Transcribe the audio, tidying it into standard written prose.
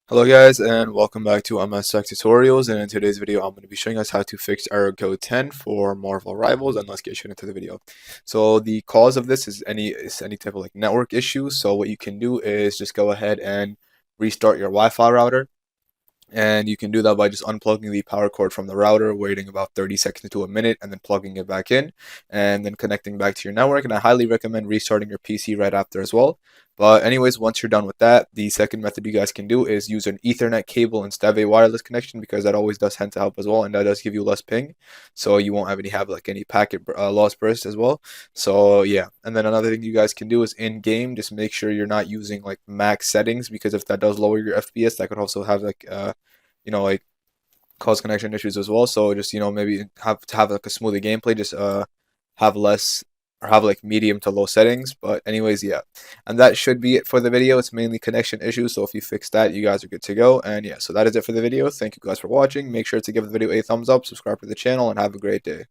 Hello guys and welcome back to MS Tech Tutorials, and in today's video I'm going to be showing us how to fix error code 10 for Marvel Rivals. And let's get straight into the video. So the cause of this is any type of like network issue. So what you can do is just go ahead and restart your Wi-Fi router, and you can do that by just unplugging the power cord from the router, waiting about 30 seconds to a minute, and then plugging it back in, and then connecting back to your network. And I highly recommend restarting your PC right after as well. But anyways, once you're done with that, the second method you guys can do is use an Ethernet cable instead of a wireless connection, because that always does tend to help as well, and that does give you less ping, so you won't have like any packet loss burst as well. So yeah, and then another thing you guys can do is in game, just make sure you're not using like max settings, because if that does lower your FPS, that could also have like like cause connection issues as well. So just maybe have like a smoother gameplay, just have less or have like medium to low settings. But anyways, yeah, and that should be it for the video. It's mainly connection issues, so if you fix that, you guys are good to go. And yeah, so that is it for the video. Thank you guys for watching. Make sure to give the video a thumbs up, subscribe to the channel, and have a great day.